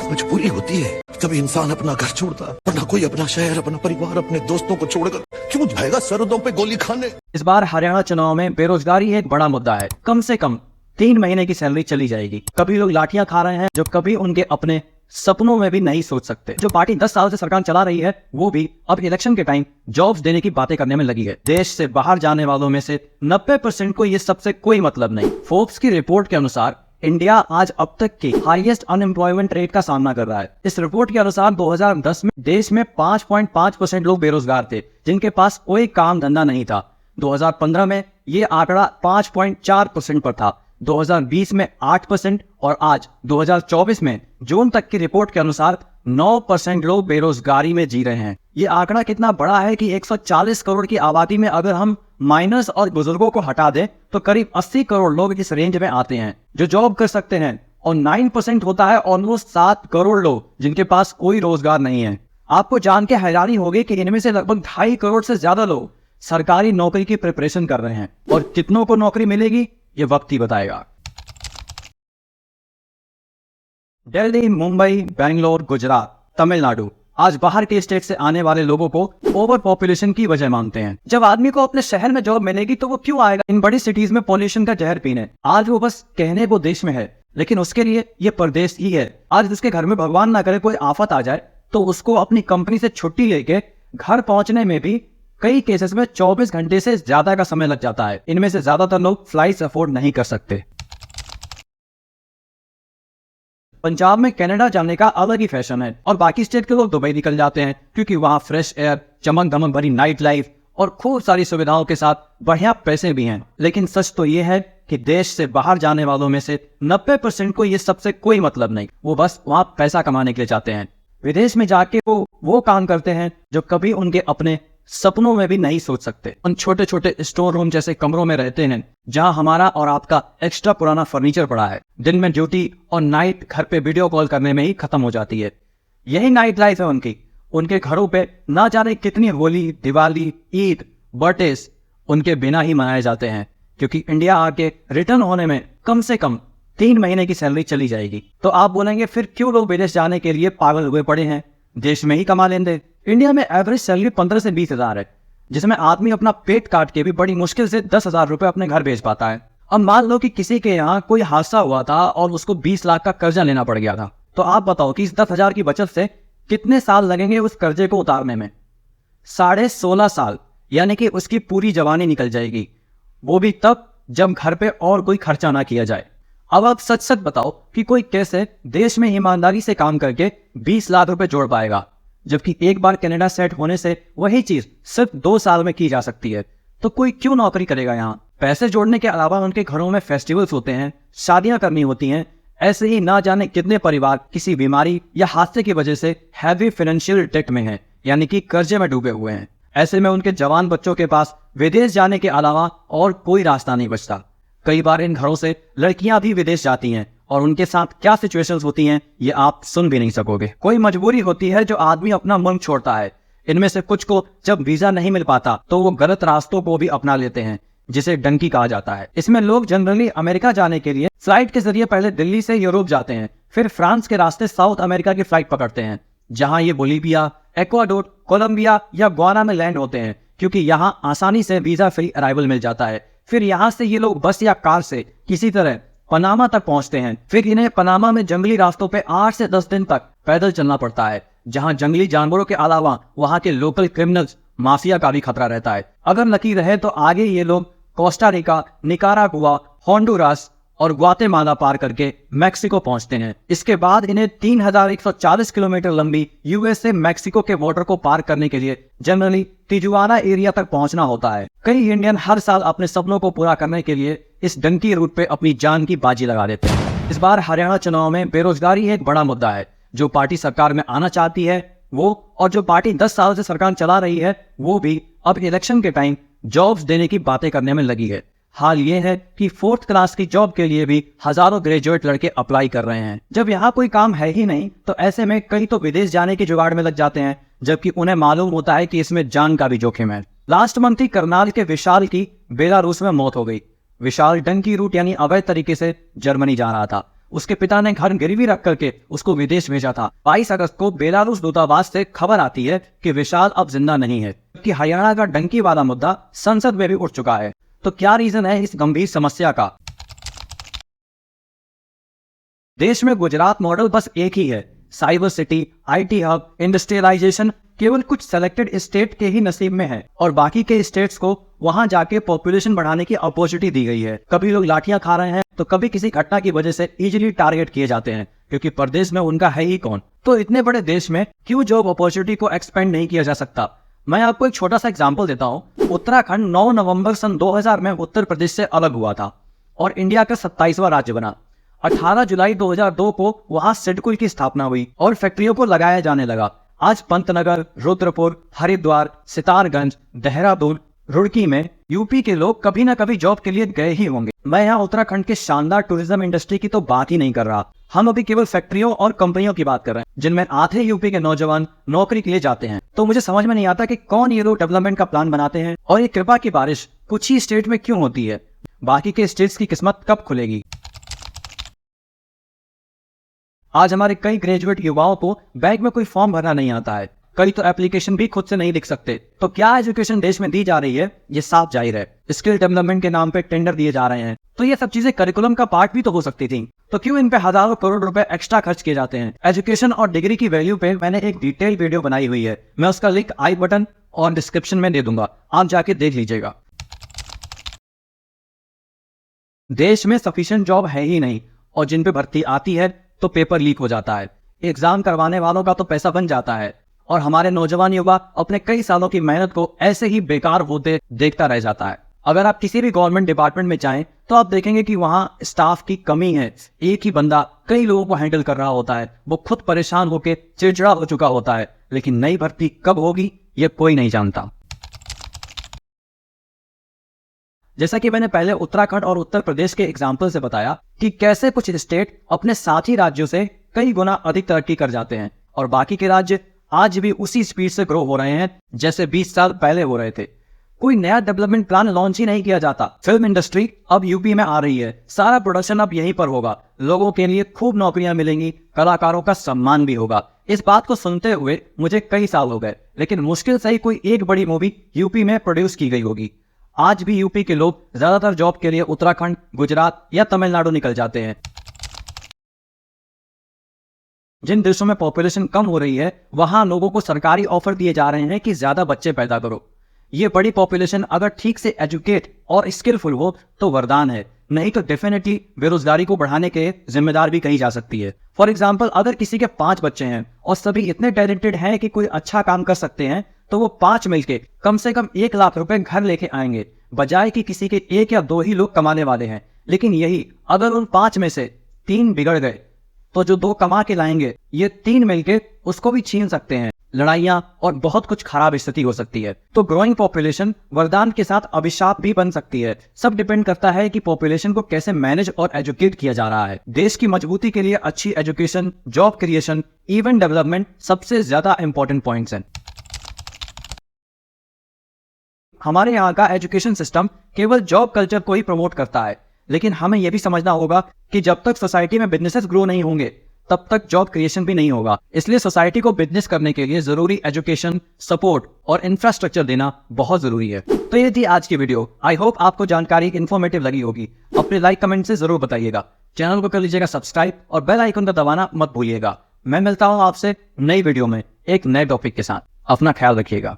मजबूरी होती है, कभी इंसान अपना घर छोड़ता, वरना कोई अपना शहर, अपना परिवार, अपने दोस्तों को छोड़कर क्यों जाएगा सरहदों पे गोली खाने। इस बार हरियाणा चुनाव में बेरोजगारी एक बड़ा मुद्दा है। कम से कम 3 महीने की सैलरी चली जाएगी। कभी लोग लाठियां खा रहे हैं जो कभी उनके अपने सपनों में भी नहीं सोच सकते। जो पार्टी 10 साल से सरकार चला रही है वो भी अब इलेक्शन के टाइम जॉब्स देने की बातें करने में लगी है। देश से बाहर जाने वालों में से 90% को ये सबसे कोई मतलब नहीं। फोर्ब्स की रिपोर्ट के अनुसार इंडिया आज अब तक की हाईएस्ट अनएम्प्लॉयमेंट रेट का सामना कर रहा है। इस रिपोर्ट के अनुसार 2010 में देश में 5.5% लोग बेरोजगार थे जिनके पास कोई काम धंधा नहीं था। 2015 में ये आंकड़ा 5.4% पर था, 2020 में 8% और आज 2024 में जून तक की रिपोर्ट के अनुसार 9% लोग बेरोजगारी में जी रहे हैं। ये आंकड़ा कितना बड़ा है कि 140 करोड़ की आबादी में अगर हम माइनस और बुजुर्गों को हटा दें तो करीब 80 करोड़ लोग इस रेंज में आते हैं जो जॉब कर सकते हैं, और 9% होता है ऑलमोस्ट 7 करोड़ लोग जिनके पास कोई रोजगार नहीं है। आपको जान के हैरानी होगी कि इनमें से लगभग 2.5 करोड़ से ज्यादा लोग सरकारी नौकरी की प्रिपरेशन कर रहे हैं, और कितनों को नौकरी मिलेगी ये वक्त ही बताएगा। दिल्ली, मुंबई, बेंगलोर, गुजरात, तमिलनाडु आज बाहर के स्टेट से आने वाले लोगों को ओवर पॉपुलेशन की वजह मानते हैं। जब आदमी को अपने शहर में जॉब मिलेगी तो वो क्यों आएगा इन बड़ी सिटीज में पॉल्यूशन का जहर पीने। आज वो बस कहने को देश में है लेकिन उसके लिए ये परदेश ही है। आज जिसके घर में भगवान ना करे कोई आफत आ जाए तो उसको अपनी कंपनी से छुट्टी लेके घर पहुंचने में भी कई केसेस में 24 घंटे से ज्यादा का समय लग जाता है। इनमें से ज्यादातर लोग फ्लाइट्स अफोर्ड नहीं कर सकते। पंजाब में कनाडा जाने का अलग ही फैशन है और बाकी स्टेट के लोग दुबई निकल जाते हैं क्योंकि वहां फ्रेश एयर, चमक धमक भरी नाइट लाइफ और खूब सारी सुविधाओं के साथ बढ़िया पैसे भी हैं। लेकिन सच तो ये है कि देश से बाहर जाने वालों में से 90% को ये सबसे कोई मतलब नहीं। वो बस वहां पैसा कमाने के लिए जाते हैं। विदेश में जाके वो काम करते हैं जो कभी उनके अपने सपनों में भी नहीं सोच सकते। उन छोटे छोटे स्टोर रूम जैसे कमरों में रहते हैं जहां हमारा और आपका एक्स्ट्रा पुराना फर्नीचर पड़ा है। दिन में ड्यूटी और नाइट घर पे वीडियो कॉल करने में ही खत्म हो जाती है। यही नाइट लाइफ है उनकी। उनके घरों पे ना जाने कितनी होली, दिवाली, ईद, बर्थडे उनके बिना ही मनाए जाते हैं क्योंकि इंडिया आके रिटर्न होने में कम से कम 3 महीने की सैलरी चली जाएगी। तो आप बोलेंगे फिर क्यों लोग विदेश जाने के लिए पागल हुए पड़े हैं, देश में ही कमा लेंगे। इंडिया में एवरेज सैलरी 15 से 20 हजार है जिसमें आदमी अपना पेट काट के भी बड़ी मुश्किल से 10,000 रुपए अपने घर भेज पाता है। अब मान लो कि किसी के यहाँ कोई हादसा हुआ था और उसको 20 लाख का कर्जा लेना पड़ गया था, तो आप बताओ कि इस 10,000 की बचत से कितने साल लगेंगे उस कर्जे को उतारने में। 16.5 साल, यानी कि उसकी पूरी जवानी निकल जाएगी, वो भी तब जब घर पे और कोई खर्चा ना किया जाए। अब आप सच सच बताओ कि कोई कैसे देश में ईमानदारी से काम करके 20 लाख रुपए जोड़ पाएगा, जबकि एक बार कनाडा सेट होने से वही चीज सिर्फ 2 साल में की जा सकती है। तो कोई क्यों नौकरी करेगा यहाँ। पैसे जोड़ने के अलावा उनके घरों में फेस्टिवल्स होते हैं, शादियां करनी होती हैं। ऐसे ही ना जाने कितने परिवार किसी बीमारी या हादसे की वजह से हैवी फाइनेंशियल डेट में हैं, यानी कि कर्जे में डूबे हुए हैं। ऐसे में उनके जवान बच्चों के पास विदेश जाने के अलावा और कोई रास्ता नहीं बचता। कई बार इन घरों से लड़कियां भी विदेश जाती हैं और उनके साथ क्या सिचुएशंस होती हैं ये आप सुन भी नहीं सकोगे। कोई मजबूरी होती है जो आदमी अपना मुल्क छोड़ता है। इनमें से कुछ को जब वीजा नहीं मिल पाता तो वो गलत रास्तों को भी अपना लेते हैं जिसे डंकी कहा जाता है। इसमें लोग जनरली अमेरिका जाने के लिए फ्लाइट के जरिए पहले दिल्ली से यूरोप जाते हैं, फिर फ्रांस के रास्ते साउथ अमेरिका की फ्लाइट पकड़ते हैं जहां ये बोलीविया, एक्वाडोर, कोलंबिया या गुयाना में लैंड होते हैं क्योंकि यहां आसानी से वीजा फ्री अराइवल मिल जाता है। फिर यहां से ये लोग बस या कार से किसी तरह पनामा तक पहुंचते हैं। फिर इन्हें पनामा में जंगली रास्तों पे 8 से 10 दिन तक पैदल चलना पड़ता है जहां जंगली जानवरों के अलावा वहां के लोकल क्रिमिनल्स, माफिया का भी खतरा रहता है। अगर लकी रहे तो आगे ये लोग कोस्टा रिका, निकारागुआ, होंडुरास और ग्वाटेमाला पार करके मैक्सिको पहुंचते हैं। इसके बाद इन्हें 3140 किलोमीटर लंबी यूएस से मैक्सिको के बॉर्डर को पार करने के लिए जनरली तिजुआना एरिया तक पहुंचना होता है। कई इंडियन हर साल अपने सपनों को पूरा करने के लिए इस डंकी रूट पे अपनी जान की बाजी लगा देते हैं। इस बार हरियाणा चुनाव में बेरोजगारी एक बड़ा मुद्दा है। जो पार्टी सरकार में आना चाहती है वो, और जो पार्टी 10 साल से सरकार चला रही है वो भी अब इलेक्शन के टाइम जॉब्स देने की बातें करने में लगी है। हाल ये है कि 4th क्लास की जॉब के लिए भी हजारों ग्रेजुएट लड़के अप्लाई कर रहे हैं। जब यहाँ कोई काम है ही नहीं तो ऐसे में कई तो विदेश जाने के जुगाड़ में लग जाते हैं, जबकि उन्हें मालूम होता है कि इसमें जान का भी जोखिम है। लास्ट मंथ ही करनाल के विशाल की बेलारूस में मौत हो गई। विशाल डंकी रूट यानी अवैध तरीके से जर्मनी जा रहा था। उसके पिता ने घर गिरवी रख करके उसको विदेश भेजा था। 22 अगस्त को बेलारूस दूतावास से खबर आती है कि विशाल अब जिंदा नहीं है, जबकि हरियाणा का डंकी वाला मुद्दा संसद में भी उठ चुका है। तो क्या रीजन है इस गंभीर समस्या का? देश में गुजरात मॉडल बस एक ही है, cyber city, IT hub, industrialisation केवल कुछ सेलेक्टेड स्टेट के ही नसीब में है और बाकी के स्टेट्स को वहां जाके पॉपुलेशन बढ़ाने की अपॉर्चुनिटी दी गई है। कभी लोग लाठियां खा रहे हैं तो कभी किसी घटना की वजह से इजीली टारगेट किए जाते हैं, क्योंकि प्रदेश में उनका है ही कौन। तो इतने बड़े देश में क्यों जॉब अपॉर्चुनिटी को एक्सपेंड नहीं किया जा सकता? मैं आपको एक छोटा सा एग्जाम्पल देता हूँ। उत्तराखंड 9 नवंबर सन 2000 में उत्तर प्रदेश से अलग हुआ था और इंडिया का 27वां राज्य बना। 18 जुलाई 2002 को वहां सिडकुल की स्थापना हुई और फैक्ट्रियों को लगाया जाने लगा। आज पंतनगर, रुद्रपुर, हरिद्वार, सितारगंज, देहरादून, रुड़की में यूपी के लोग कभी ना कभी जॉब के लिए गए ही होंगे। मैं यहाँ उत्तराखंड के शानदार टूरिज्म इंडस्ट्री की तो बात ही नहीं कर रहा। हम अभी केवल फैक्ट्रियों और कंपनियों की बात कर रहे हैं जिनमें आधे यूपी के नौजवान नौकरी के लिए जाते हैं। तो मुझे समझ में नहीं आता कि कौन ये लोग डेवलपमेंट का प्लान बनाते हैं और ये कृपा की बारिश कुछ ही स्टेट में क्यों होती है? बाकी के स्टेट्स की किस्मत कब खुलेगी? आज हमारे कई ग्रेजुएट युवाओं को बैंक में कोई फॉर्म भरना नहीं आता है, कई तो एप्लीकेशन भी खुद से नहीं लिख सकते। तो क्या एजुकेशन देश में दी जा रही है? ये साफ जाहिर है स्किल डेवलपमेंट के नाम पे टेंडर दिए जा रहे हैं। तो ये सब चीजें करिकुलम का पार्ट भी तो हो सकती थी, तो क्यों इन पे हजारों करोड़ रुपए एक्स्ट्रा खर्च किए जाते हैं? एजुकेशन और डिग्री की वैल्यू पे मैंने एक डिटेल वीडियो बनाई हुई है, मैं उसका लिंक आई बटन और डिस्क्रिप्शन में दे दूंगा, आप जाके देख लीजिएगा। देश में सफिशिएंट जॉब है ही नहीं और जिन पे भर्ती आती है तो पेपर लीक हो जाता है, एग्जाम करवाने वालों का तो पैसा बन जाता है और हमारे नौजवान युवा अपने कई सालों की मेहनत को ऐसे ही बेकार होते देखता रह जाता है। अगर आप किसी भी गवर्नमेंट डिपार्टमेंट में जाएं तो आप देखेंगे कि वहां स्टाफ की कमी है। एक ही बंदा कई लोगों को हैंडल कर रहा होता है, वो खुद परेशान होकर चिड़चिड़ा हो चुका होता है, लेकिन नई भर्ती कब होगी ये कोई नहीं जानता। जैसा कि मैंने पहले उत्तराखंड और उत्तर प्रदेश के एग्जाम्पल से बताया कि कैसे कुछ स्टेट अपने साथी राज्यों से कई गुना अधिक तरक्की कर जाते हैं और बाकी के राज्य आज भी उसी स्पीड से ग्रो हो रहे हैं जैसे 20 साल पहले हो रहे थे। कोई नया डेवलपमेंट प्लान लॉन्च ही नहीं किया जाता। फिल्म इंडस्ट्री अब यूपी में आ रही है, सारा प्रोडक्शन अब यहीं पर होगा, लोगों के लिए खूब नौकरियां मिलेंगी, कलाकारों का सम्मान भी होगा। इस बात को सुनते हुए मुझे कई साल हो गए, लेकिन मुश्किल से ही कोई एक बड़ी मूवी यूपी में प्रोड्यूस की गई होगी। आज भी यूपी के लोग ज्यादातर जॉब के लिए उत्तराखंड, गुजरात या तमिलनाडु निकल जाते हैं। जिन देशों में पॉपुलेशन कम हो रही है वहां लोगों को सरकारी ऑफर दिए जा रहे हैं कि ज्यादा बच्चे पैदा करो। ये बड़ी पॉपुलेशन अगर ठीक से एजुकेट और स्किलफुल हो तो वरदान है, नहीं तो डेफिनेटली बेरोजगारी को बढ़ाने के जिम्मेदार भी कही जा सकती है। फॉर एग्जाम्पल, अगर किसी के 5 बच्चे हैं और सभी इतने टैलेंटेड हैं कि कोई अच्छा काम कर सकते हैं तो वो 5 मिलके कम से कम 1 लाख रुपए घर लेके आएंगे, बजाय कि किसी के 1 या 2 ही लोग कमाने वाले हैं। लेकिन यही अगर उन 5 में से 3 बिगड़ गए तो जो 2 कमा के लाएंगे ये 3 मिलके उसको भी छीन सकते हैं। लड़ाइयां और बहुत कुछ खराब स्थिति हो सकती है। तो ग्रोइंग पॉपुलेशन वरदान के साथ अभिशाप भी बन सकती है। सब डिपेंड करता है कि पॉपुलेशन को कैसे मैनेज और एजुकेट किया जा रहा है। देश की मजबूती के लिए अच्छी education, job creation, even development सबसे ज्यादा इंपॉर्टेंट पॉइंट्स हैं। हमारे यहाँ का एजुकेशन सिस्टम केवल जॉब कल्चर को ही प्रमोट करता है, लेकिन हमें यह भी समझना होगा कि जब तक सोसाइटी में बिजनेसेस ग्रो नहीं होंगे तब तक जॉब क्रिएशन भी नहीं होगा। इसलिए सोसाइटी को बिजनेस करने के लिए जरूरी एजुकेशन, सपोर्ट और इंफ्रास्ट्रक्चर देना बहुत जरूरी है। तो ये थी आज की वीडियो। आई होप आपको जानकारी इन्फॉर्मेटिव लगी होगी। अपने लाइक कमेंट से जरूर बताइएगा, चैनल को कर लीजिएगा सब्सक्राइब और बेल आइकन को दबाना मत भूलिएगा। मैं मिलता हूँ आपसे नई वीडियो में एक नए टॉपिक के साथ। अपना ख्याल रखिएगा।